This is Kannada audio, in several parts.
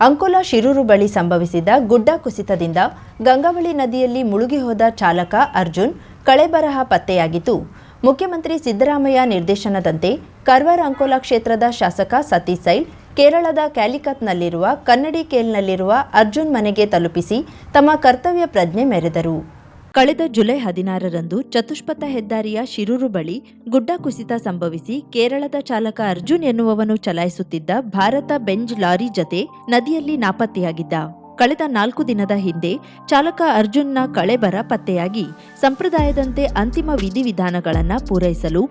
ಅಂಕೋಲಾ ಶಿರೂರು ಬಳಿ ಸಂಭವಿಸಿದ ಗುಡ್ಡ ಕುಸಿತದಿಂದ ಗಂಗಾವಳಿ ನದಿಯಲ್ಲಿ ಮುಳುಗಿ ಹೋದ ಚಾಲಕ ಅರ್ಜುನ್ ಕಳೆಬರಹ ಪತ್ತೆಯಾಗಿದ್ದು, ಮುಖ್ಯಮಂತ್ರಿ ಸಿದ್ದರಾಮಯ್ಯ ನಿರ್ದೇಶನದಂತೆ ಕರ್ವಾರ್ ಅಂಕೋಲಾ ಕ್ಷೇತ್ರದ ಶಾಸಕ ಸತೀಶ್ ಸೈಲ್ ಕೇರಳದ ಕ್ಯಾಲಿಕತ್ನಲ್ಲಿರುವ ಕನ್ನಡಿಕೇಲ್ನಲ್ಲಿರುವ ಅರ್ಜುನ್ ಮನೆಗೆ ತಲುಪಿಸಿ ತಮ್ಮ ಕರ್ತವ್ಯ ಪ್ರಜ್ಞೆ ಮೆರೆದರು. ಕಳೆದ ಜುಲೈ 16ರಂದು ಚತುಷ್ಪಥ ಹೆದ್ದಾರಿಯ ಶಿರೂರು ಬಳಿ ಗುಡ್ಡ ಕುಸಿತ ಸಂಭವಿಸಿ ಕೇರಳದ ಚಾಲಕ ಅರ್ಜುನ್ ಎನ್ನುವವನು ಚಲಾಯಿಸುತ್ತಿದ್ದ ಭಾರತ ಬೆಂಜ್ ಲಾರಿ ಜತೆ ನದಿಯಲ್ಲಿ ನಾಪತ್ತೆಯಾಗಿದ್ದ. ಕಳೆದ 4 ದಿನದ ಹಿಂದೆ ಚಾಲಕ ಅರ್ಜುನ್ನ ಕಳೆಬರ ಪತ್ತೆಯಾಗಿ ಸಂಪ್ರದಾಯದಂತೆ ಅಂತಿಮ ವಿಧಿವಿಧಾನಗಳನ್ನು ಪೂರೈಸಲು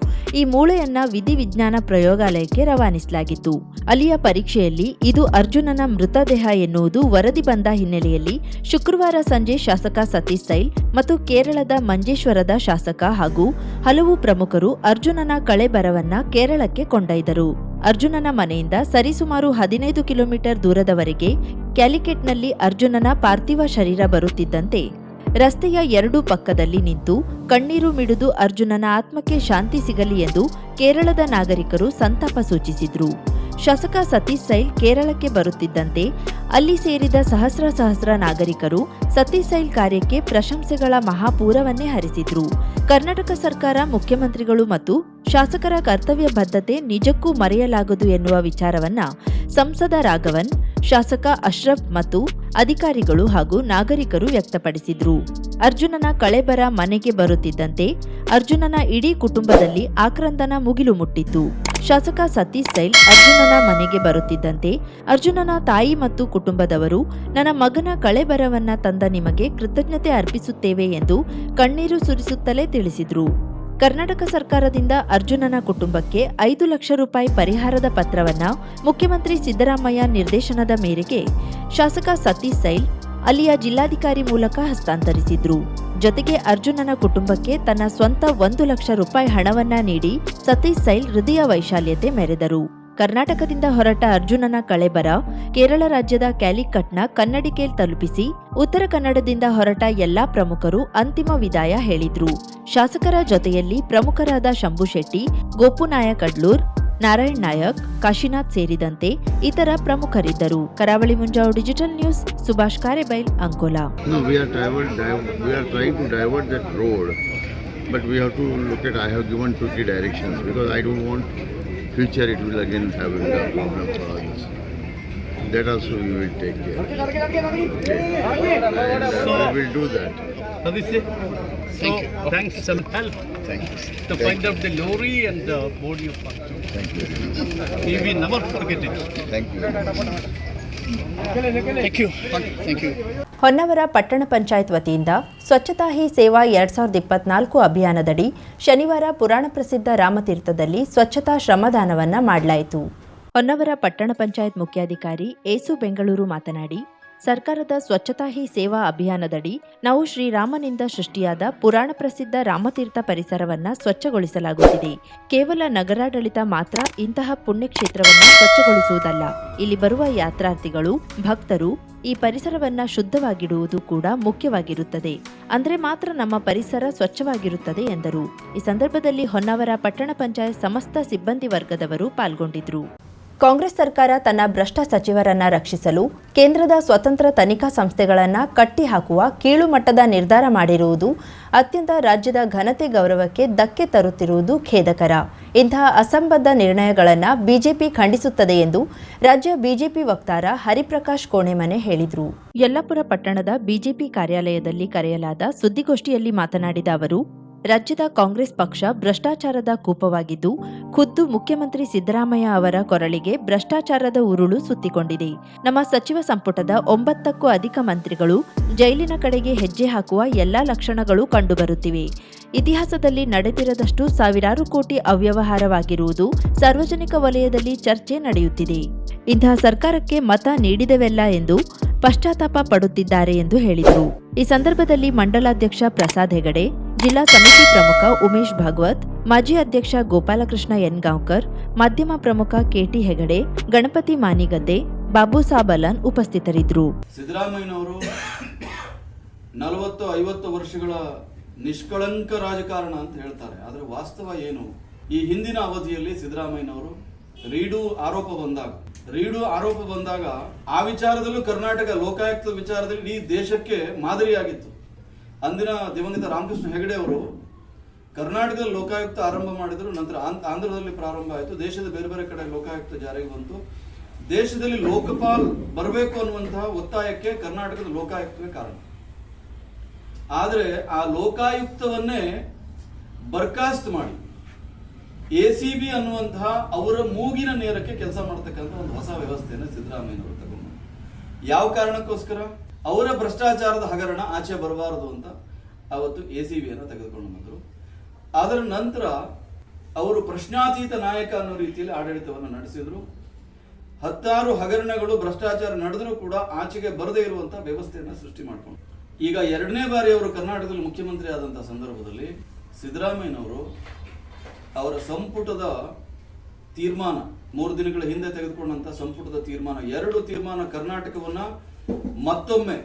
ಈ ಮೂಳೆಯನ್ನ ವಿಧಿವಿಜ್ಞಾನ ಪ್ರಯೋಗಾಲಯಕ್ಕೆ ರವಾನಿಸಲಾಗಿತ್ತು. ಅಲ್ಲಿಯ ಪರೀಕ್ಷೆಯಲ್ಲಿ ಇದು ಅರ್ಜುನನ ಮೃತದೇಹ ಎನ್ನುವುದು ವರದಿ ಬಂದ ಹಿನ್ನೆಲೆಯಲ್ಲಿ ಶುಕ್ರವಾರ ಸಂಜೆ ಶಾಸಕ ಸತೀಶ್ ಸೈಲ್ ಮತ್ತು ಕೇರಳದ ಮಂಜೇಶ್ವರದ ಶಾಸಕ ಹಾಗೂ ಹಲವು ಪ್ರಮುಖರು ಅರ್ಜುನನ ಕಳೆಬರವನ್ನ ಕೇರಳಕ್ಕೆ ಕೊಂಡೊಯ್ದರು. ಅರ್ಜುನನ ಮನೆಯಿಂದ ಸರಿಸುಮಾರು 15 ಕಿಲೋಮೀಟರ್ ದೂರದವರೆಗೆ ಕ್ಯಾಲಿಕೆಟ್ನಲ್ಲಿ ಅರ್ಜುನನ ಪಾರ್ಥಿವ ಶರೀರ ಬರುತ್ತಿದ್ದಂತೆ ರಸ್ತೆಯ ಎರಡೂ ಪಕ್ಕದಲ್ಲಿ ನಿಂತು ಕಣ್ಣೀರು ಮಿಡಿದು ಅರ್ಜುನನ ಆತ್ಮಕ್ಕೆ ಶಾಂತಿ ಸಿಗಲಿ ಎಂದು ಕೇರಳದ ನಾಗರಿಕರು ಸಂತಾಪ ಸೂಚಿಸಿದ್ರು. ಶಾಸಕ ಸತೀಶ್ ಸೈಲ್ ಕೇರಳಕ್ಕೆ ಬರುತ್ತಿದ್ದಂತೆ ಅಲ್ಲಿ ಸೇರಿದ ಸಹಸ್ರ ನಾಗರಿಕರು ಸತೀಶ್ ಸೈಲ್ ಕಾರ್ಯಕ್ಕೆ ಪ್ರಶಂಸೆಗಳ ಮಹಾಪೂರವನ್ನೇ ಹರಿಸಿದ್ರು. ಕರ್ನಾಟಕ ಸರ್ಕಾರ, ಮುಖ್ಯಮಂತ್ರಿಗಳು ಮತ್ತು ಶಾಸಕರ ಕರ್ತವ್ಯ ಬದ್ಧತೆ ನಿಜಕ್ಕೂ ಮರೆಯಲಾಗದು ಎನ್ನುವ ವಿಚಾರವನ್ನ ಸಂಸದ ರಾಘವನ್, ಶಾಸಕ ಅಶ್ರಫ್ ಮತ್ತು ಅಧಿಕಾರಿಗಳು ಹಾಗೂ ನಾಗರಿಕರು ವ್ಯಕ್ತಪಡಿಸಿದ್ರು. ಅರ್ಜುನನ ಕಳೆಬರ ಮನೆಗೆ ಬರುತ್ತಿದ್ದಂತೆ ಅರ್ಜುನನ ಇಡೀ ಕುಟುಂಬದಲ್ಲಿ ಆಕ್ರಂದನ ಮುಗಿಲು ಮುಟ್ಟಿತ್ತು. ಶಾಸಕ ಸತೀಶ್ ಸೈಲ್ ಅರ್ಜುನನ ಮನೆಗೆ ಬರುತ್ತಿದ್ದಂತೆ ಅರ್ಜುನನ ತಾಯಿ ಮತ್ತು ಕುಟುಂಬದವರು ನನ್ನ ಮಗನ ಕಳೆಬರವನ್ನ ತಂದ ನಿಮಗೆ ಕೃತಜ್ಞತೆ ಅರ್ಪಿಸುತ್ತೇವೆ ಎಂದು ಕಣ್ಣೀರು ಸುರಿಸುತ್ತಲೇ ತಿಳಿಸಿದ್ರು. ಕರ್ನಾಟಕ ಸರ್ಕಾರದಿಂದ ಅರ್ಜುನನ ಕುಟುಂಬಕ್ಕೆ 5 ಲಕ್ಷ ರೂಪಾಯಿ ಪರಿಹಾರದ ಪತ್ರವನ್ನ ಮುಖ್ಯಮಂತ್ರಿ ಸಿದ್ದರಾಮಯ್ಯ ನಿರ್ದೇಶನದ ಮೇರೆಗೆ ಶಾಸಕ ಸತೀಶ್ ಸೈಲ್ ಅಲ್ಲಿಯ ಜಿಲ್ಲಾಧಿಕಾರಿ ಮೂಲಕ ಹಸ್ತಾಂತರಿಸಿದ್ರು. ಜೊತೆಗೆ ಅರ್ಜುನನ ಕುಟುಂಬಕ್ಕೆ ತನ್ನ ಸ್ವಂತ 1 ಲಕ್ಷ ರೂಪಾಯಿ ಹಣವನ್ನ ನೀಡಿ ಸತೀಶ್ ಸೈಲ್ ಹೃದಯ ವೈಶಾಲ್ಯತೆ ಮೆರೆದರು. ಕರ್ನಾಟಕದಿಂದ ಹೊರಟ ಅರ್ಜುನನ ಕಳೆಬರ ಕೇರಳ ರಾಜ್ಯದ ಕ್ಯಾಲಿಕಟ್ನ ಕನ್ನಡಿಕೇಲ್ ತಲುಪಿಸಿ ಉತ್ತರ ಕನ್ನಡದಿಂದ ಹೊರಟ ಎಲ್ಲಾ ಪ್ರಮುಖರು ಅಂತಿಮ ವಿದಾಯ ಹೇಳಿದ್ರು. ಶಾಸಕರ ಜೊತೆಯಲ್ಲಿ ಪ್ರಮುಖರಾದ ಶಂಭು ಶೆಟ್ಟಿ, ಗೋಪು ನಾಯಕ್ ಅಡ್ಲೂರ್, ನಾರಾಯಣ್ ನಾಯಕ್, ಕಾಶಿನಾಥ್ ಸೇರಿದಂತೆ ಇತರ ಪ್ರಮುಖರಿದ್ದರು. Karavali Munjavu digital news, Subhash Karebail, Ankola. Future it will again have a problem for others. That also we will take care. Okay. And we will do that. So thanks some help. Thank you. To find out the lorry and the body of Arjun. Thank you. We will never forget it. Thank you. Thank you. Thank you. Honnavar ಪಟ್ಟಣ ಪಂಚಾಯತ್ ವತಿಯಿಂದ ಸ್ವಚ್ಛತಾ ಹಿ ಸೇವಾ 2024 ಅಭಿಯಾನದಡಿ ಶನಿವಾರ ಪುರಾಣ ಪ್ರಸಿದ್ಧ ರಾಮತೀರ್ಥದಲ್ಲಿ ಸ್ವಚ್ಛತಾ ಶ್ರಮದಾನವನ್ನು ಮಾಡಲಾಯಿತು. ಹೊನ್ನವರ ಪಟ್ಟಣ ಪಂಚಾಯತ್ ಮುಖ್ಯಾಧಿಕಾರಿ ಏಸು ಬೆಂಗಳೂರು ಮಾತನಾಡಿ, ಸರ್ಕಾರದ ಸ್ವಚ್ಛತಾ ಹಿ ಸೇವಾ ಅಭಿಯಾನದಡಿ ನಾವು ಶ್ರೀರಾಮನಿಂದ ಸೃಷ್ಟಿಯಾದ ಪುರಾಣ ಪ್ರಸಿದ್ಧ ರಾಮತೀರ್ಥ ಪರಿಸರವನ್ನ ಸ್ವಚ್ಛಗೊಳಿಸಲಾಗುತ್ತಿದೆ. ಕೇವಲ ನಗರಾಡಳಿತ ಮಾತ್ರ ಇಂತಹ ಪುಣ್ಯಕ್ಷೇತ್ರವನ್ನು ಸ್ವಚ್ಛಗೊಳಿಸುವುದಲ್ಲ, ಇಲ್ಲಿ ಬರುವ ಯಾತ್ರಾರ್ಥಿಗಳು, ಭಕ್ತರು ಈ ಪರಿಸರವನ್ನ ಶುದ್ಧವಾಗಿಡುವುದು ಕೂಡ ಮುಖ್ಯವಾಗಿರುತ್ತದೆ. ಅಂದ್ರೆ ಮಾತ್ರ ನಮ್ಮ ಪರಿಸರ ಸ್ವಚ್ಛವಾಗಿರುತ್ತದೆ ಎಂದರು. ಈ ಸಂದರ್ಭದಲ್ಲಿ ಹೊನ್ನಾವರ ಪಟ್ಟಣ ಪಂಚಾಯತ್ ಸಮಸ್ತ ಸಿಬ್ಬಂದಿ ವರ್ಗದವರು ಪಾಲ್ಗೊಂಡಿದ್ರು. ಕಾಂಗ್ರೆಸ್ ಸರ್ಕಾರ ತನ್ನ ಭ್ರಷ್ಟ ಸಚಿವರನ್ನ ರಕ್ಷಿಸಲು ಕೇಂದ್ರದ ಸ್ವತಂತ್ರ ತನಿಖಾ ಸಂಸ್ಥೆಗಳನ್ನ ಕಟ್ಟಿಹಾಕುವ ಕೀಳು ಮಟ್ಟದ ನಿರ್ಧಾರ ಮಾಡಿರುವುದು ಅತ್ಯಂತ ರಾಜ್ಯದ ಘನತೆ ಗೌರವಕ್ಕೆ ಧಕ್ಕೆ ತರುತ್ತಿರುವುದು ಖೇದಕರ. ಇಂತಹ ಅಸಂಬದ್ಧ ನಿರ್ಣಯಗಳನ್ನು ಬಿಜೆಪಿ ಖಂಡಿಸುತ್ತದೆ ಎಂದು ರಾಜ್ಯ ಬಿಜೆಪಿ ವಕ್ತಾರ ಹರಿಪ್ರಕಾಶ್ ಕೋಣೆಮನೆ ಹೇಳಿದರು. ಯಲ್ಲಾಪುರ ಪಟ್ಟಣದ ಬಿಜೆಪಿ ಕಾರ್ಯಾಲಯದಲ್ಲಿ ಕರೆಯಲಾದ ಸುದ್ದಿಗೋಷ್ಠಿಯಲ್ಲಿ ಮಾತನಾಡಿದ ಅವರು, ರಾಜ್ಯದ ಕಾಂಗ್ರೆಸ್ ಪಕ್ಷ ಭ್ರಷ್ಟಾಚಾರದ ಕೂಪವಾಗಿದ್ದು, ಖುದ್ದು ಮುಖ್ಯಮಂತ್ರಿ ಸಿದ್ದರಾಮಯ್ಯ ಅವರ ಕೊರಳಿಗೆ ಭ್ರಷ್ಟಾಚಾರದ ಉರುಳು ಸುತ್ತಿಕೊಂಡಿದೆ. ನಮ್ಮ ಸಚಿವ ಸಂಪುಟದ 9ಕ್ಕೂ ಅಧಿಕ ಮಂತ್ರಿಗಳು ಜೈಲಿನ ಕಡೆಗೆ ಹೆಜ್ಜೆ ಹಾಕುವ ಎಲ್ಲಾ ಲಕ್ಷಣಗಳು ಕಂಡುಬರುತ್ತಿವೆ. ಇತಿಹಾಸದಲ್ಲಿ ನಡೆದಿರದಷ್ಟು ಸಾವಿರಾರು ಕೋಟಿ ಅವ್ಯವಹಾರವಾಗಿರುವುದು ಸಾರ್ವಜನಿಕ ವಲಯದಲ್ಲಿ ಚರ್ಚೆ ನಡೆಯುತ್ತಿದೆ. ಇಂತಹ ಸರ್ಕಾರಕ್ಕೆ ಮತ ನೀಡಿದೆವೆಲ್ಲ ಎಂದು ಪಶ್ಚಾತ್ತಾಪ ಪಡುತ್ತಿದ್ದಾರೆ ಎಂದು ಹೇಳಿದರು. ಈ ಸಂದರ್ಭದಲ್ಲಿ ಮಂಡಲಾಧ್ಯಕ್ಷ ಪ್ರಸಾದ್ ಹೆಗಡೆ, ಜಿಲ್ಲಾ ಸಮಿತಿ ಪ್ರಮುಖ ಉಮೇಶ್ ಭಾಗವತ್, ಮಾಜಿ ಅಧ್ಯಕ್ಷ ಗೋಪಾಲಕೃಷ್ಣ ಎನ್ ಗಾಂವ್ಕರ್, ಮಾಧ್ಯಮ ಪ್ರಮುಖ ಕೆಟಿ ಹೆಗಡೆ, ಗಣಪತಿ ಮಾನಿಗದ್ದೆ, ಬಾಬು ಸಾಬಲನ್ ಉಪಸ್ಥಿತರಿದ್ದರು. ಸಿದ್ದರಾಮಯ್ಯನವರು 40-50 ವರ್ಷಗಳ ನಿಷ್ಕಳಂಕ ರಾಜಕಾರಣ ಅಂತ ಹೇಳ್ತಾರೆ, ಆದರೆ ವಾಸ್ತವ ಏನು? ಈ ಹಿಂದಿನ ಅವಧಿಯಲ್ಲಿ ಸಿದ್ದರಾಮಯ್ಯನವರು ರೀಡು ಆರೋಪ ಬಂದಾಗ ಆ ವಿಚಾರದಲ್ಲೂ ಕರ್ನಾಟಕ ಲೋಕಾಯುಕ್ತ ವಿಚಾರದಲ್ಲಿ ಇಡೀ ದೇಶಕ್ಕೆ ಮಾದರಿಯಾಗಿತ್ತು. ಅಂದಿನ ದಿವಂಗತ ರಾಮಕೃಷ್ಣ ಹೆಗಡೆ ಅವರು ಕರ್ನಾಟಕದಲ್ಲಿ ಲೋಕಾಯುಕ್ತ ಆರಂಭ ಮಾಡಿದ್ರು, ನಂತರ ಆಂಧ್ರದಲ್ಲಿ ಪ್ರಾರಂಭ ಆಯಿತು, ದೇಶದ ಬೇರೆ ಬೇರೆ ಕಡೆ ಲೋಕಾಯುಕ್ತ ಜಾರಿಗೆ ಬಂತು. ದೇಶದಲ್ಲಿ ಲೋಕಪಾಲ್ ಬರಬೇಕು ಅನ್ನುವಂತಹ ಒತ್ತಾಯಕ್ಕೆ ಕರ್ನಾಟಕದ ಲೋಕಾಯುಕ್ತವೇ ಕಾರಣ. ಆದರೆ ಆ ಲೋಕಾಯುಕ್ತವನ್ನೇ ಬರ್ಖಾಸ್ತ್ ಮಾಡಿ ACB ಅನ್ನುವಂತಹ ಅವರ ಮೂಗಿನ ನೇರಕ್ಕೆ ಕೆಲಸ ಮಾಡತಕ್ಕಂಥ ಒಂದು ಹೊಸ ವ್ಯವಸ್ಥೆಯನ್ನು ಸಿದ್ದರಾಮಯ್ಯನವರು ತಗೊಂಡು, ಯಾವ ಕಾರಣಕ್ಕೋಸ್ಕರ ಅವರ ಭ್ರಷ್ಟಾಚಾರದ ಹಗರಣ ಆಚೆ ಬರಬಾರದು ಅಂತ ಅವತ್ತು ACBಯನ್ನು ತೆಗೆದುಕೊಂಡು ಬಂದರು. ಅದರ ನಂತರ ಅವರು ಪ್ರಶ್ನಾತೀತ ನಾಯಕ ಅನ್ನೋ ರೀತಿಯಲ್ಲಿ ಆಡಳಿತವನ್ನು ನಡೆಸಿದ್ರು. 10 ಹಗರಣಗಳು ಭ್ರಷ್ಟಾಚಾರ ನಡೆದರೂ ಕೂಡ ಆಚೆಗೆ ಬರದೇ ಇರುವಂತಹ ವ್ಯವಸ್ಥೆಯನ್ನು ಸೃಷ್ಟಿ ಮಾಡಿಕೊಂಡು, ಈಗ 2ನೇ ಬಾರಿ ಅವರು ಕರ್ನಾಟಕದಲ್ಲಿ ಮುಖ್ಯಮಂತ್ರಿ ಆದಂತಹ ಸಂದರ್ಭದಲ್ಲಿ ಸಿದ್ದರಾಮಯ್ಯನವರು ಅವರ ಸಂಪುಟದ ತೀರ್ಮಾನ, 3 ದಿನಗಳ ಹಿಂದೆ ತೆಗೆದುಕೊಂಡಂತ ಸಂಪುಟದ ತೀರ್ಮಾನ, 2 ತೀರ್ಮಾನ ಕರ್ನಾಟಕವನ್ನ ಮತ್ತೊಮ್ಮೆ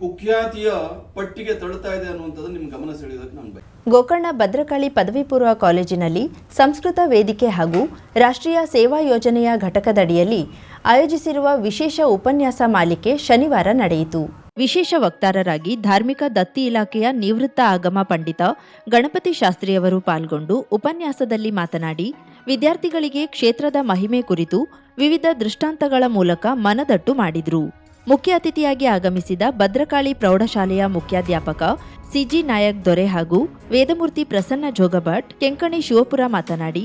ಕುಖ್ಯಾತಿಯ ಪಟ್ಟಿಗೆ ತಳ್ಳುತ್ತಾ ಇದೆ ಅನ್ನುವಂಥದ್ದು ನಿಮ್ಮ ಗಮನ ಸೆಳೆಯೋದಕ್ಕೆ ನಾನು ಗೋಕರ್ಣ ಭದ್ರಕಾಳಿ ಪದವಿ ಪೂರ್ವ ಕಾಲೇಜಿನಲ್ಲಿ ಸಂಸ್ಕೃತ ವೇದಿಕೆ ಹಾಗೂ ರಾಷ್ಟ್ರೀಯ ಸೇವಾ ಯೋಜನೆಯ ಘಟಕದಡಿಯಲ್ಲಿ ಆಯೋಜಿಸಿರುವ ವಿಶೇಷ ಉಪನ್ಯಾಸ ಮಾಲಿಕೆ ಶನಿವಾರ ನಡೆಯಿತು. ವಿಶೇಷ ವಕ್ತಾರರಾಗಿ ಧಾರ್ಮಿಕ ದತ್ತಿ ಇಲಾಖೆಯ ನಿವೃತ್ತ ಆಗಮ ಪಂಡಿತ ಗಣಪತಿ ಶಾಸ್ತ್ರಿಯವರು ಪಾಲ್ಗೊಂಡು ಉಪನ್ಯಾಸದಲ್ಲಿ ಮಾತನಾಡಿ, ವಿದ್ಯಾರ್ಥಿಗಳಿಗೆ ಕ್ಷೇತ್ರದ ಮಹಿಮೆ ಕುರಿತು ವಿವಿಧ ದೃಷ್ಟಾಂತಗಳ ಮೂಲಕ ಮನದಟ್ಟು ಮಾಡಿದರು. ಮುಖ್ಯ ಅತಿಥಿಯಾಗಿ ಆಗಮಿಸಿದ ಭದ್ರಕಾಳಿ ಪ್ರೌಢಶಾಲೆಯ ಮುಖ್ಯಾಧ್ಯಾಪಕ CG ನಾಯಕ್ ದೊರೆ ಹಾಗೂ ವೇದಮೂರ್ತಿ ಪ್ರಸನ್ನ ಜೋಗಭಟ್ ಕೆಂಕಣಿ ಶಿವಪುರ ಮಾತನಾಡಿ,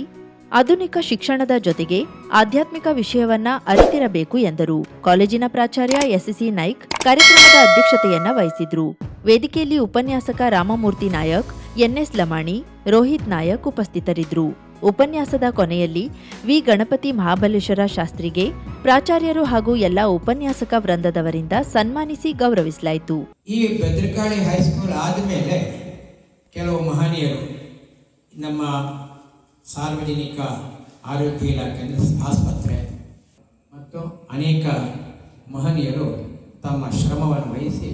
ಆಧುನಿಕ ಶಿಕ್ಷಣದ ಜೊತೆಗೆ ಆಧ್ಯಾತ್ಮಿಕ ವಿಷಯವನ್ನ ಅರಿತಿರಬೇಕು ಎಂದರು. ಕಾಲೇಜಿನ ಪ್ರಾಚಾರ್ಯ SC ನಾಯ್ಕ್ ಕಾರ್ಯಕ್ರಮದ ಅಧ್ಯಕ್ಷತೆಯನ್ನ ವಹಿಸಿದ್ರು. ವೇದಿಕೆಯಲ್ಲಿ ಉಪನ್ಯಾಸಕ ರಾಮಮೂರ್ತಿ ನಾಯಕ್, NS ಲಮಾಣಿ, ರೋಹಿತ್ ನಾಯಕ್ ಉಪಸ್ಥಿತರಿದ್ದರು. ಉಪನ್ಯಾಸದ ಕೊನೆಯಲ್ಲಿ ವಿ ಗಣಪತಿ ಮಹಾಬಲೇಶ್ವರ ಶಾಸ್ತ್ರಿಗೆ ಪ್ರಾಚಾರ್ಯರು ಹಾಗೂ ಎಲ್ಲ ಉಪನ್ಯಾಸಕ ವೃಂದದವರಿಂದ ಸನ್ಮಾನಿಸಿ ಗೌರವಿಸಲಾಯಿತು. ಈ ಭದ್ರಕಾಳಿ ಹೈಸ್ಕೂಲ್ ಆದಮೇಲೆ ಕೆಲವು ಮಹನೀಯರು ನಮ್ಮ ಸಾರ್ವಜನಿಕ ಆರೋಗ್ಯ ಇಲಾಖೆ ಆಸ್ಪತ್ರೆ ಮತ್ತು ಅನೇಕ ಮಹನೀಯರು ತಮ್ಮ ಶ್ರಮವನ್ನು ವಹಿಸಿ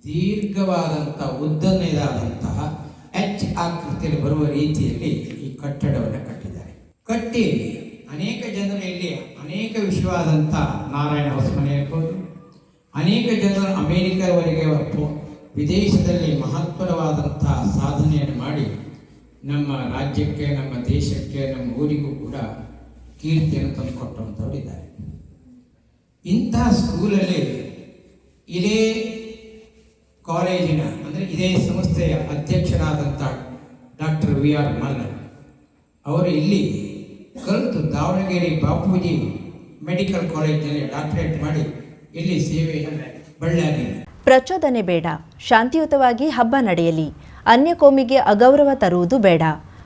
ದೀರ್ಘವಾದಂಥ ಉದ್ದನೆಯದಾದಂತಹ H ಆಕೃತಿಯಲ್ಲಿ ಬರುವ ರೀತಿಯಲ್ಲಿ ಈ ಕಟ್ಟಡವನ್ನು ಕಟ್ಟಿದ್ದಾರೆ. ಕಟ್ಟಿ ಅನೇಕ ಜನರು ಇಲ್ಲಿ ಅನೇಕ ವಿಷಯವಾದಂಥ ನಾರಾಯಣ ಹೊಸಮನೆ ಇರ್ಬೋದು, ಅನೇಕ ಜನರು ಅಮೇರಿಕಾವರೆಗೆ ವಿದೇಶದಲ್ಲಿ ಮಹತ್ವರವಾದಂಥ ಸಾಧನೆಯನ್ನು ಮಾಡಿ ನಮ್ಮ ರಾಜ್ಯಕ್ಕೆ, ನಮ್ಮ ದೇಶಕ್ಕೆ, ನಮ್ಮ ಊರಿಗೂ ಕೂಡ ಕೀರ್ತಿಯನ್ನು ತಂದುಕೊಟ್ಟಂಥವರಿದ್ದಾರೆ. ಇಂತಹ ಸ್ಕೂಲಲ್ಲಿ ಇದೇ ಕಾಲೇಜಿನ ಅಂದರೆ ಇದೇ ಸಂಸ್ಥೆಯ ಅಧ್ಯಕ್ಷರಾದಂಥ ಡಾಕ್ಟರ್ VR ಮಲ್ಲ ಅವರು ಇಲ್ಲಿ ಕಲಿತು ದಾವಣಗೆರೆ ಬಾಪೂಜಿ ಮೆಡಿಕಲ್ ಕಾಲೇಜಿನಲ್ಲಿ ಡಾಕ್ಟರೇಟ್ ಮಾಡಿ ಇಲ್ಲಿ ಸೇವೆಯನ್ನು ಬಳ್ಳಾರಿ. ಪ್ರಚೋದನೆ ಬೇಡ, ಶಾಂತಿಯುತವಾಗಿ ಹಬ್ಬ ನಡೆಯಲಿ, ಅನ್ಯ ಕೋಮಿಗೆ ಅಗೌರವ ತರುವುದು ಬೇಡ,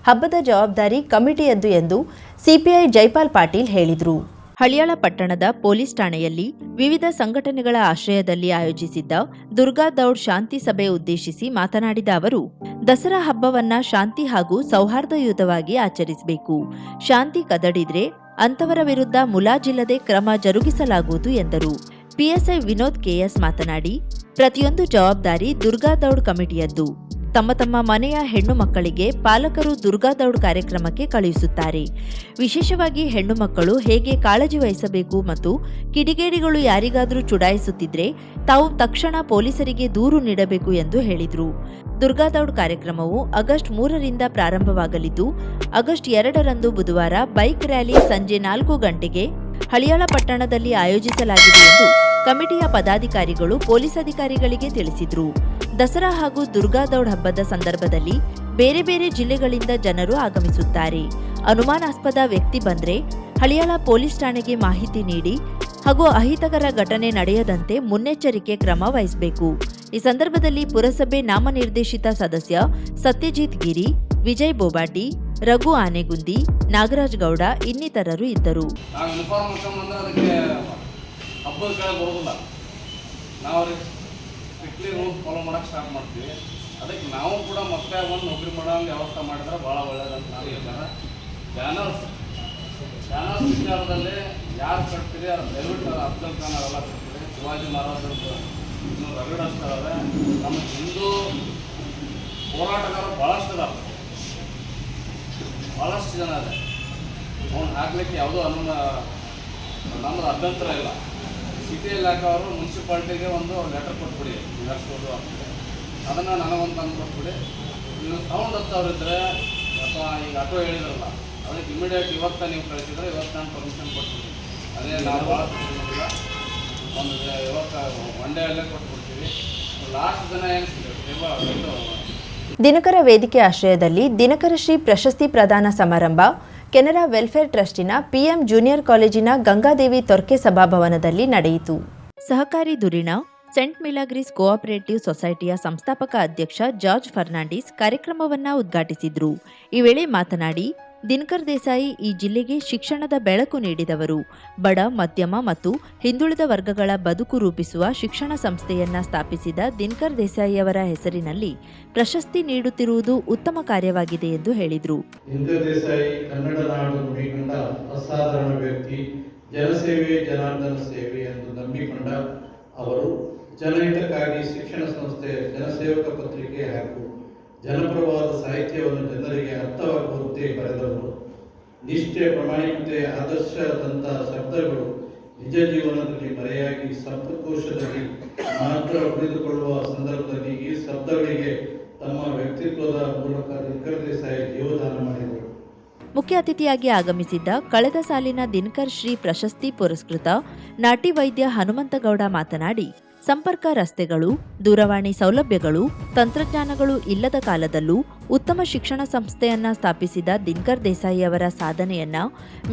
ಹಬ್ಬದ ಜವಾಬ್ದಾರಿ ಕಮಿಟಿಯದ್ದು ಎಂದು CPI ಜೈಪಾಲ್ ಪಾಟೀಲ್ ಹೇಳಿದರು. ಹಳಿಯಾಳ ಪಟ್ಟಣದ ಪೊಲೀಸ್ ಠಾಣೆಯಲ್ಲಿ ವಿವಿಧ ಸಂಘಟನೆಗಳ ಆಶ್ರಯದಲ್ಲಿ ಆಯೋಜಿಸಿದ್ದ ದುರ್ಗಾ ದೌಡ್ ಶಾಂತಿ ಸಭೆ ಉದ್ದೇಶಿಸಿ ಮಾತನಾಡಿದ ಅವರು, ದಸರಾ ಹಬ್ಬವನ್ನ ಶಾಂತಿ ಹಾಗೂ ಸೌಹಾರ್ದಯುತವಾಗಿ ಆಚರಿಸಬೇಕು. ಶಾಂತಿ ಕದಡಿದ್ರೆ ಅಂತವರ ವಿರುದ್ಧ ಮುಲಾಜಿಲ್ಲದೆ ಕ್ರಮ ಜರುಗಿಸಲಾಗುವುದು ಎಂದರು. PSI ವಿನೋದ್ KS ಮಾತನಾಡಿ, ಪ್ರತಿಯೊಂದು ಜವಾಬ್ದಾರಿ ದುರ್ಗಾ ದೌಡ್ ಕಮಿಟಿಯದ್ದು. ತಮ್ಮ ತಮ್ಮ ಮನೆಯ ಹೆಣ್ಣು ಮಕ್ಕಳಿಗೆ ಪಾಲಕರು ದುರ್ಗಾ ದೌಡ್ ಕಾರ್ಯಕ್ರಮಕ್ಕೆ ಕಳುಹಿಸುತ್ತಾರೆ. ವಿಶೇಷವಾಗಿ ಹೆಣ್ಣು ಮಕ್ಕಳು ಹೇಗೆ ಕಾಳಜಿ ವಹಿಸಬೇಕು ಮತ್ತು ಕಿಡಿಗೇಡಿಗಳು ಯಾರಿಗಾದರೂ ಚುಡಾಯಿಸುತ್ತಿದ್ರೆ ತಾವು ತಕ್ಷಣ ಪೊಲೀಸರಿಗೆ ದೂರು ನೀಡಬೇಕು ಎಂದು ಹೇಳಿದರು. ದುರ್ಗಾ ದೌಡ್ ಕಾರ್ಯಕ್ರಮವು ಆಗಸ್ಟ್ 3ರಿಂದ ಪ್ರಾರಂಭವಾಗಲಿದ್ದು, ಆಗಸ್ಟ್ 2ರಂದು ಬುಧವಾರ ಬೈಕ್ ರ್ಯಾಲಿ ಸಂಜೆ 4 ಗಂಟೆಗೆ ಹಳಿಯಾಳ ಪಟ್ಟಣದಲ್ಲಿ ಆಯೋಜಿಸಲಾಗಿದೆ ಎಂದು ಕಮಿಟಿಯ ಪದಾಧಿಕಾರಿಗಳು ಪೊಲೀಸ್ ಅಧಿಕಾರಿಗಳಿಗೆ ತಿಳಿಸಿದರು. ದಸರಾ ಹಾಗೂ ದುರ್ಗಾ ದೌಡ್ ಹಬ್ಬದ ಸಂದರ್ಭದಲ್ಲಿ ಬೇರೆ ಬೇರೆ ಜಿಲ್ಲೆಗಳಿಂದ ಜನರು ಆಗಮಿಸುತ್ತಾರೆ. ಅನುಮಾನಾಸ್ಪದ ವ್ಯಕ್ತಿ ಬಂದ್ರೆ ಹಳಿಯಾಳ ಪೊಲೀಸ್ ಠಾಣೆಗೆ ಮಾಹಿತಿ ನೀಡಿ ಹಾಗೂ ಅಹಿತಕರ ಘಟನೆ ನಡೆಯದಂತೆ ಮುನ್ನೆಚ್ಚರಿಕೆ ಕ್ರಮ ವಹಿಸಬೇಕು. ಈ ಸಂದರ್ಭದಲ್ಲಿ ಪುರಸಭೆ ನಾಮನಿರ್ದೇಶಿತ ಸದಸ್ಯ ಸತ್ಯಜಿತ್ ಗಿರಿ, ವಿಜಯ್ ಬೋಬಾಟಿ, ರಘು ಆನೆಗುಂದಿ, ನಾಗರಾಜ್ ಗೌಡ ಇನ್ನಿತರರು ಇದ್ದರು. ಹಬ್ಬದ ಕಡೆ ಬರೋದಿಲ್ಲ, ನಾವು ಅವ್ರಿಗೆ ಸ್ಟ್ರಿಕ್ಟ್ಲಿ ರೂಲ್ಸ್ ಫಾಲೋ ಮಾಡೋಕ್ಕೆ ಸ್ಟಾರ್ಟ್ ಮಾಡ್ತೀವಿ. ಅದಕ್ಕೆ ನಾವು ಕೂಡ ಮತ್ತೆ ಒಂದು ನೌಕರಿ ಮಾಡೋಂಗೆ ವ್ಯವಸ್ಥೆ ಮಾಡಿದ್ರೆ ಭಾಳ ಒಳ್ಳೇದಂತ ನಾವು ಹೇಳ್ತಾರೆ. ಬ್ಯಾನರ್ಸ್ ವಿಚಾರದಲ್ಲಿ ಯಾರು ಕಟ್ತೀರಿ ಅದು ದಯವಿಟ್ಟು ಅಫ್ಜಲ್ ಖಾನ್ ಅವೆಲ್ಲ ಕಟ್ತೀರಿ, ಶಿವಾಜಿ ಮಹಾರಾಜರದ್ದು ಇನ್ನೂ ರಗಡಾಗ್ತವೆ. ನಮ್ಮ ಹಿಂದೂ ಹೋರಾಟಗಾರರು ಭಾಳಷ್ಟು ಇದಾವೆ, ಭಾಳಷ್ಟು ಜನ ಇದೆ. ಅವ್ನು ಹಾಕ್ಲಿಕ್ಕೆ ಯಾವುದೋ ನಮ್ಮದು ಅಭ್ಯಂತರ ಇಲ್ಲ. ಸಿಟಿಯಲ್ಲಿ ಹಾಕೋರು ಮುನ್ಸಿಪಾಲ್ಟಿಗೆ ಒಂದು ಲೆಟರ್ ಕೊಟ್ಬಿಡಿ ನಿಲ್ಲಿಸ್ಬೋದು ಆಗ್ತದೆ, ಅದನ್ನು ನನಗೊಂದು ತಂದು ಕೊಟ್ಬಿಡಿ. ನೀವು ಸೌಂಡ್ 10,000 ಇದ್ದರೆ ಅಥವಾ ಈಗ ಆಟೋ ಹೇಳಿದ್ರಲ್ಲ ಅದಕ್ಕೆ ಇಮಿಡಿಯೇಟ್ ಇವತ್ತು ನೀವು ಕಳಿಸಿದ್ರೆ ಇವತ್ತು ನಾನು ಪರ್ಮಿಷನ್ ಕೊಟ್ಬಿಡಿ. ಅದೇ ನಾವು ಭಾಳ ಇಲ್ಲ, ಒಂದು ಇವತ್ತು ಒನ್ ಡೇ ಅಲ್ಲೇ ಕೊಟ್ಬಿಡ್ತೀವಿ. ಲಾಸ್ಟ್ ದಿನ ಏನು ಸಿಗುತ್ತೆ. ದಿನಕರ ವೇದಿಕೆ ಆಶ್ರಯದಲ್ಲಿ ದಿನಕರ ಶ್ರೀ ಪ್ರಶಸ್ತಿ ಪ್ರದಾನ ಸಮಾರಂಭ ಕೆನರಾ ವೆಲ್ಫೇರ್ ಟ್ರಸ್ಟಿನ ಪಿಎಂ ಜೂನಿಯರ್ ಕಾಲೇಜಿನ ಗಂಗಾದೇವಿ ತೊರ್ಕೆ ಸಭಾಭವನದಲ್ಲಿ ನಡೆಯಿತು. ಸಹಕಾರಿ ಧುರೀಣ ಸೆಂಟ್ ಮಿಲಾಗ್ರಿಸ್ ಕೋಆಪರೇಟಿವ್ ಸೊಸೈಟಿಯ ಸಂಸ್ಥಾಪಕ ಅಧ್ಯಕ್ಷ ಜಾರ್ಜ್ ಫರ್ನಾಂಡಿಸ್ ಕಾರ್ಯಕ್ರಮವನ್ನು ಉದ್ಘಾಟಿಸಿದರು. ಈ ವೇಳೆ ಮಾತನಾಡಿ, ದಿನಕರ್ ದೇಸಾಯಿ ಈ ಜಿಲ್ಲೆಗೆ ಶಿಕ್ಷಣದ ಬೆಳಕು ನೀಡಿದವರು. ಬಡ, ಮಧ್ಯಮ ಮತ್ತು ಹಿಂದುಳಿದ ವರ್ಗಗಳ ಬದುಕು ರೂಪಿಸುವ ಶಿಕ್ಷಣ ಸಂಸ್ಥೆಯನ್ನ ಸ್ಥಾಪಿಸಿದ ದಿನಕರ್ ದೇಸಾಯಿಯವರ ಹೆಸರಿನಲ್ಲಿ ಪ್ರಶಸ್ತಿ ನೀಡುತ್ತಿರುವುದು ಉತ್ತಮ ಕಾರ್ಯವಾಗಿದೆ ಎಂದು ಹೇಳಿದರು. ದಿನಕರ್ ದೇಸಾಯಿ ಕನ್ನಡ ನಾಡು ನುಡಿಗೊಂಡ ಅಸಾಧಾರಣ ವ್ಯಕ್ತಿ. ಜನಸೇವೆ ಜನಾರ್ದನ ಸೇವೆ ಎಂದು ನಂಬಿಕೊಂಡ ಅವರು ಜನಹಿತಕ್ಕಾಗಿ ಶಿಕ್ಷಣ ಸಂಸ್ಥೆ, ಜನಸೇವಕ ಪತ್ರಿಕೆ ಹಾಗೂ ಜನಪರವಾದ ಸಾಹಿತ್ಯವನ್ನು ಜನರಿಗೆ ಅರ್ಥವಾಗುವಂತೆ ಬರೆದವರು. ನಿಷ್ಠೆ, ಪ್ರಾಮಾಣಿಕತೆ, ಆದರ್ಶದಂಥ ಶಬ್ದಗಳು ನಿಜ ಜೀವನದಲ್ಲಿ ಮರೆಯಾಗಿ ಶಬ್ದಕೋಶದಲ್ಲಿ ಮಾತ್ರ ಉಳಿದುಕೊಳ್ಳುವ ಸಂದರ್ಭದಲ್ಲಿ ಈ ಶಬ್ದಗಳಿಗೆ ತಮ್ಮ ವ್ಯಕ್ತಿತ್ವದ ಮೂಲಕ ದಿನಕರ್ ದೇಸಾಯಿ ಜೀವದಾನ ಮಾಡಿದರು. ಮುಖ್ಯ ಅತಿಥಿಯಾಗಿ ಆಗಮಿಸಿದ್ದ ಕಳೆದ ಸಾಲಿನ ದಿನಕರ್ ಶ್ರೀ ಪ್ರಶಸ್ತಿ ಪುರಸ್ಕೃತ ನಾಟಿ ವೈದ್ಯ ಹನುಮಂತಗೌಡ ಮಾತನಾಡಿ, ಸಂಪರ್ಕ ರಸ್ತೆಗಳು, ದೂರವಾಣಿ ಸೌಲಭ್ಯಗಳು, ತಂತ್ರಜ್ಞಾನಗಳು ಇಲ್ಲದ ಕಾಲದಲ್ಲೂ ಉತ್ತಮ ಶಿಕ್ಷಣ ಸಂಸ್ಥೆಯನ್ನ ಸ್ಥಾಪಿಸಿದ ದಿನಕರ್ ದೇಸಾಯಿ ಅವರ ಸಾಧನೆಯನ್ನ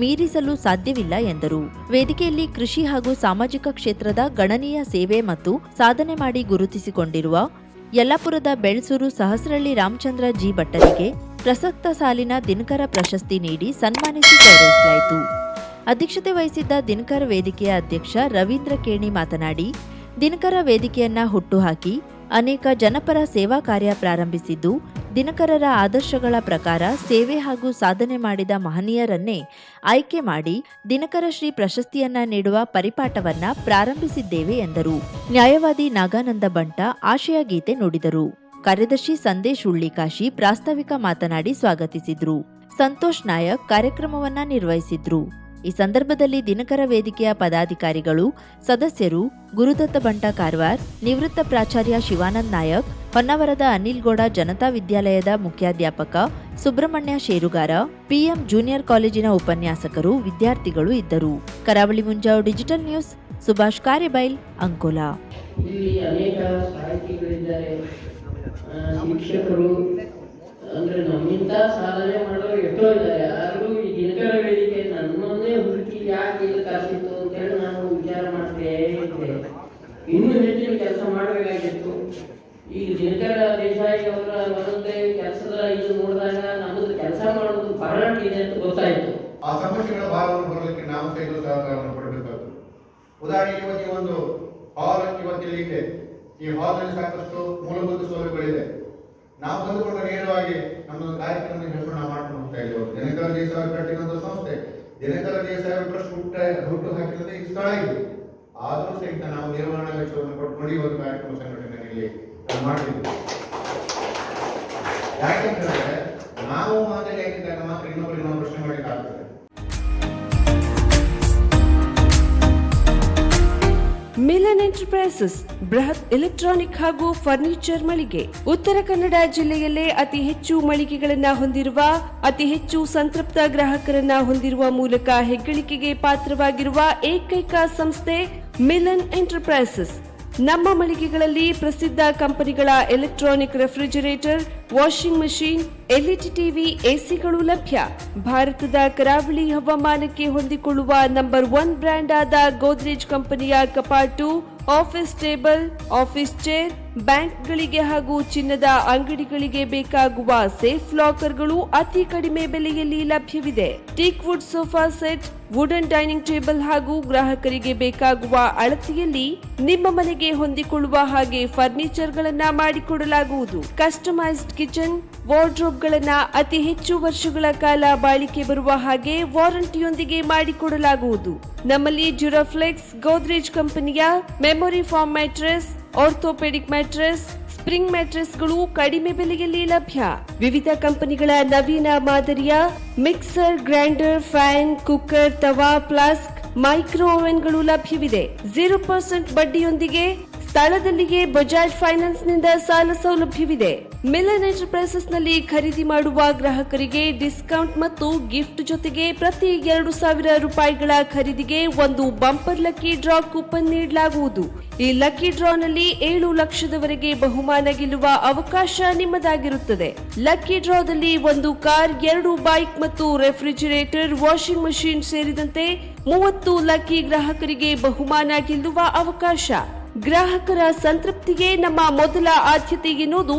ಮೀರಿಸಲು ಸಾಧ್ಯವಿಲ್ಲ ಎಂದರು. ವೇದಿಕೆಯಲ್ಲಿ ಕೃಷಿ ಹಾಗೂ ಸಾಮಾಜಿಕ ಕ್ಷೇತ್ರದ ಗಣನೀಯ ಸೇವೆ ಮತ್ತು ಸಾಧನೆ ಮಾಡಿ ಗುರುತಿಸಿಕೊಂಡಿರುವ ಯಲ್ಲಾಪುರದ ಬೆಳ್ಸೂರು ಸಹಸ್ರಳ್ಳಿ ರಾಮಚಂದ್ರ ಜಿ ಭಟ್ಟರಿಗೆ ಪ್ರಸಕ್ತ ಸಾಲಿನ ದಿನಕರ ಪ್ರಶಸ್ತಿ ನೀಡಿ ಸನ್ಮಾನಿಸಿ ಗೌರವಿಸಲಾಯಿತು. ಅಧ್ಯಕ್ಷತೆ ವಹಿಸಿದ್ದ ದಿನಕರ ವೇದಿಕೆಯ ಅಧ್ಯಕ್ಷ ರವೀಂದ್ರ ಕೇಣಿ ಮಾತನಾಡಿ, ದಿನಕರ ವೇದಿಕೆಯನ್ನ ಹುಟ್ಟುಹಾಕಿ ಅನೇಕ ಜನಪರ ಸೇವಾ ಕಾರ್ಯ ಪ್ರಾರಂಭಿಸಿದ್ದು, ದಿನಕರರ ಆದರ್ಶಗಳ ಪ್ರಕಾರ ಸೇವೆ ಹಾಗೂ ಸಾಧನೆ ಮಾಡಿದ ಮಹನೀಯರನ್ನೇ ಆಯ್ಕೆ ಮಾಡಿ ದಿನಕರ ಶ್ರೀ ಪ್ರಶಸ್ತಿಯನ್ನ ನೀಡುವ ಪರಿಪಾಠವನ್ನ ಪ್ರಾರಂಭಿಸಿದ್ದೇವೆ ಎಂದರು. ನ್ಯಾಯವಾದಿ ನಾಗಾನಂದ ಬಂಟ ಆಶಯ ಗೀತೆ ನುಡಿದರು. ಕಾರ್ಯದರ್ಶಿ ಸಂದೇಶ್ ಉಳ್ಳಿಕಾಶಿ ಪ್ರಾಸ್ತಾವಿಕ ಮಾತನಾಡಿ ಸ್ವಾಗತಿಸಿದ್ರು. ಸಂತೋಷ್ ನಾಯಕ್ ಕಾರ್ಯಕ್ರಮವನ್ನ ನಿರ್ವಹಿಸಿದ್ರು. ಈ ಸಂದರ್ಭದಲ್ಲಿ ದಿನಕರ ವೇದಿಕೆಯ ಪದಾಧಿಕಾರಿಗಳು, ಸದಸ್ಯರು, ಗುರುದತ್ತ ಬಂಟ ಕಾರವಾರ್, ನಿವೃತ್ತ ಪ್ರಾಚಾರ್ಯ ಶಿವಾನಂದ್ ನಾಯಕ್, ಹೊನ್ನವರದ ಅನಿಲ್ ಗೌಡ ಜನತಾ ವಿದ್ಯಾಲಯದ ಮುಖ್ಯಾಧ್ಯಾಪಕ ಸುಬ್ರಹ್ಮಣ್ಯ ಶೇರುಗಾರ, ಪಿಎಂ ಜೂನಿಯರ್ ಕಾಲೇಜಿನ ಉಪನ್ಯಾಸಕರು, ವಿದ್ಯಾರ್ಥಿಗಳು ಇದ್ದರು. ಕರಾವಳಿ ಮುಂಜಾವು ಡಿಜಿಟಲ್ ನ್ಯೂಸ್, ಸುಭಾಷ್ ಕಾರೆಬೈಲ್, ಅಂಕೋಲಾ. ಇಲ್ಲಿ ಅನೇಕ ಸಾಹಿತಿಗಳಿದ್ದಾರೆ, ಶಿಕ್ಷಕರು, ಅಂದ್ರೆ ನಮ್ಮಿಂದ ಸಾಧನೆ ಮಾಡೋರು ಎಷ್ಟೋ ಇದ್ದಾರೆ. ಆದರೂ ಈ ದಿನಕರ ವೇದಿಕೆ ನನ್ನನ್ನೇ ಹುಡುಕಿ ಯಾಕೆ ಇಲ್ಲಿ ಕರೆಸಿತ್ತು ಅಂತೇಳಿ ನಾನು ವಿಚಾರ ಮಾಡ್ತೇ ಇದ್ದೆ. ಇನ್ನೂ ಹೆಚ್ಚಿನ ಕೆಲಸ ಮಾಡಬೇಕಾಗಿತ್ತು. ಈಗ ದಿನಕರ ದೇಸಾಯಿ ಅವರ ಒಂದೊಂದೇ ಕೆಲಸದ ಇದು ನೋಡಿದಾಗ ನಮ್ಮದು ಕೆಲಸ ಮಾಡೋದು ಬಹಳ ಇದೆ ಅಂತ ಗೊತ್ತಾಯಿತು. ಆ ಸಮಸ್ಯೆಗಳ ಭಾರವನ್ನು ಬರಲಿಕ್ಕೆ ನಾವು ಸಹಿತ ಸಹಕಾರವನ್ನು ಕೊಡಬೇಕಾಗ್ತದೆ. ಉದಾಹರಣೆಗೆ ಇವತ್ತು ಒಂದು ಹಾಲ್ ಇವತ್ತಿಲ್ಲಿ ಇದೆ. ಈ ಹಾಲ್ನಲ್ಲಿ ಸಾಕಷ್ಟು ಮೂಲಭೂತ ಸೌಲಭ್ಯಗಳಿದೆ. ನಾವು ಬಂದುಕೊಂಡು ನೇರವಾಗಿ ನಮ್ಮೊಂದು ಕಾರ್ಯಕ್ರಮ ಹೇಳ್ಕೊಂಡು ನಾವು ಮಾಡ್ಕೊಂಡು ಹೋಗ್ತಾ ಇದ್ದೇವೆ. ದಿನಕರ ದೇಸಾಯಿ ಕಟ್ಟಿದ ಸಂಸ್ಥೆ, ದಿನಕರ ದೇಸಾಯಿ ಟ್ರಸ್ಟ್ ಹುಟ್ಟು ಹಾಕಿರೋದೇ ಈ ಸ್ಥಳ ಇದು. ಆದರೂ ಸಹಿತ ನಾವು ನಿರ್ವಹಣಾ ವೆಚ್ಚವನ್ನು ಕೊಟ್ಕೊಂಡು ಈ ಒಂದು ಕಾರ್ಯಕ್ರಮ ಸಂಘಟನೆಯಲ್ಲಿ ಮಾಡಿದ್ದೀವಿ. ಯಾಕೆಂತಂದ್ರೆ ನಾವು ಮಾದರಿ ಆಗಿದ್ದಾಗ ಮಾತ್ರ ಇನ್ನೊಬ್ಬರಿಗೆ ನಾವು ಪ್ರಶ್ನೆ ಮಾಡಲಿಕ್ಕೆ ಆಗ್ತದೆ. ಮಿಲನ್ ಎಂಟರ್ಪ್ರೈಸಸ್ ಬೃಹತ್ ಎಲೆಕ್ಟ್ರಾನಿಕ್ ಹಾಗೂ ಫರ್ನಿಚರ್ ಮಳಿಗೆ. ಉತ್ತರ ಕನ್ನಡ ಜಿಲ್ಲೆಯಲ್ಲೇ ಅತಿ ಹೆಚ್ಚು ಮಳಿಗೆಗಳನ್ನ ಹೊಂದಿರುವ, ಅತಿ ಹೆಚ್ಚು ಸಂತೃಪ್ತ ಗ್ರಾಹಕರನ್ನ ಹೊಂದಿರುವ ಮೂಲಕ ಹೆಗ್ಗಳಿಕೆಗೆ ಪಾತ್ರವಾಗಿರುವ ಏಕೈಕ ಸಂಸ್ಥೆ ಮಿಲನ್ ಎಂಟರ್ಪ್ರೈಸಸ್. ನಮ್ಮ ಮಳಿಗೆಗಳಲ್ಲಿ ಪ್ರಸಿದ್ಧ ಕಂಪನಿಗಳ electronic refrigerator, washing machine, LED TV, ಎಸಿಗಳು ಲಭ್ಯ. ಭಾರತದ ಕರಾವಳಿ ಹವಾಮಾನಕ್ಕೆ ಹೊಂದಿಕೊಳ್ಳುವ ನಂಬರ್ 1 ಬ್ರ್ಯಾಂಡ್ ಆದ ಗೋದ್ರೇಜ್ ಕಂಪನಿಯ ಕಪಾಟು, ಆಫೀಸ್ ಟೇಬಲ್, ಆಫೀಸ್ ಚೇರ್, ಬ್ಯಾಂಕ್ಗಳಿಗೆ ಹಾಗೂ ಚಿನ್ನದ ಅಂಗಡಿಗಳಿಗೆ ಬೇಕಾಗುವ ಸೇಫ್ ಲಾಕರ್ಗಳು ಅತಿ ಕಡಿಮೆ ಬೆಲೆಯಲ್ಲಿ ಲಭ್ಯವಿದೆ. Teak wood sofa set, wooden dining table ಹಾಗೂ ಗ್ರಾಹಕರಿಗೆ ಬೇಕಾಗುವ ಅಳತೆಯಲ್ಲಿ ನಿಮ್ಮ ಮನೆಗೆ ಹೊಂದಿಕೊಳ್ಳುವ ಹಾಗೆ ಫರ್ನಿಚರ್ ಗಳನ್ನ ಮಾಡಿಕೊಡಲಾಗುವುದು. ಕಸ್ಟಮೈಸ್ಡ್ ಕಿಚನ್, ವಾರ್ಡ್ರೋಬ್ ಗಳನ್ನ ಅತಿ ಹೆಚ್ಚು ವರ್ಷಗಳ ಕಾಲ ಬಾಳಿಕೆ ಬರುವ ಹಾಗೆ ವಾರಂಟಿಯೊಂದಿಗೆ ಮಾಡಿಕೊಡಲಾಗುವುದು. ನಮ್ಮಲ್ಲಿ ಡ್ಯೂರಾಫ್ಲೆಕ್ಸ್, ಗೋದ್ರೇಜ್ ಕಂಪನಿಯ memory foam mattress, orthopedic mattress, spring ಮ್ಯಾಟ್ರೆಸ್ಗಳು ಕಡಿಮೆ ಬೆಲೆಯಲ್ಲಿ ಲಭ್ಯ. ವಿವಿಧ ಕಂಪನಿಗಳ ನವೀನ ಮಾದರಿಯ ಮಿಕ್ಸರ್, ಗ್ರೈಂಡರ್, ಫ್ಯಾನ್, ಕುಕ್ಕರ್, ತವಾ, ಫ್ಲಾಸ್ಕ್, ಮೈಕ್ರೋ ಓವೆನ್ಗಳು ಲಭ್ಯವಿದೆ. 0% ಬಡ್ಡಿಯೊಂದಿಗೆ ಸ್ಥಳದಲ್ಲಿಯೇ ಬಜಾಜ್ ಫೈನಾನ್ಸ್ನಿಂದ ಸಾಲ ಸೌಲಭ್ಯವಿದೆ. ಮಿಲನ್ ಎಂಟರ್ಪ್ರೈಸಸ್ ನಲ್ಲಿ ಖರೀದಿ ಮಾಡುವ ಗ್ರಾಹಕರಿಗೆ ಡಿಸ್ಕೌಂಟ್ ಮತ್ತು ಗಿಫ್ಟ್ ಜೊತೆಗೆ ಪ್ರತಿ 2,000 ರೂಪಾಯಿಗಳ ಖರೀದಿಗೆ ಒಂದು ಬಂಪರ್ ಲಕ್ಕಿ ಡ್ರಾ ಕೂಪನ್ ನೀಡಲಾಗುವುದು. ಈ ಲಕ್ಕಿ ಡ್ರಾನಲ್ಲಿ 7 ಲಕ್ಷದವರೆಗೆ ಬಹುಮಾನ ಗೆಲ್ಲುವ ಅವಕಾಶ ನಿಮ್ಮದಾಗಿರುತ್ತದೆ. ಲಕ್ಕಿ ಡ್ರಾದಲ್ಲಿ 1 ಕಾರ್, 2 ಬೈಕ್ ಮತ್ತು ರೆಫ್ರಿಜಿರೇಟರ್, ವಾಷಿಂಗ್ ಮಷಿನ್ ಸೇರಿದಂತೆ 30 ಲಕ್ಕಿ ಗ್ರಾಹಕರಿಗೆ ಬಹುಮಾನ ಗೆಲ್ಲುವ ಅವಕಾಶ. ಗ್ರಾಹಕರ ಸಂತೃಪ್ತಿಗೆ ನಮ್ಮ ಮೊದಲ ಆದ್ಯತೆ ಎನ್ನುವುದು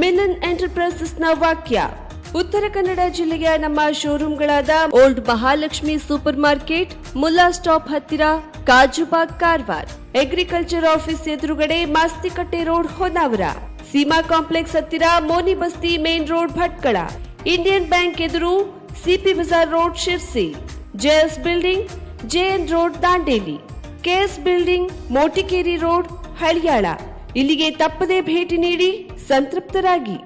ಮಿಲನ್ ಎಂಟರ್ಪ್ರೈಸಸ್ನ ವಾಕ್ಯ. ಉತ್ತರ ಕನ್ನಡ ಜಿಲ್ಲೆಯ ನಮ್ಮ ಶೋರೂಮ್ಗಳಾದ old Mahalakshmi super market, Mulla stop ಹತ್ತಿರ, ಕಾಜುಬಾಗ್, ಕಾರವಾರ, ಅಗ್ರಿಕಲ್ಚರ್ ಆಫೀಸ್ ಎದುರುಗಡೆ, ಮಾಸ್ತಿಕಟ್ಟೆ ರೋಡ್, ಹೊನ್ನಾವರ, ಸೀಮಾ ಕಾಂಪ್ಲೆಕ್ಸ್ ಹತ್ತಿರ, Moni Basti main road, Bhatkal, Indian bank ಎದುರು, CP Bazaar road, Sirsi, JS building, JN road, Dandeli, KS building, Motikeri road, Haliyal. ಇಲ್ಲಿಗೆ ತಪ್ಪದೇ ಭೇಟಿ ನೀಡಿ ಸಂತೃಪ್ತರಾಗಿ.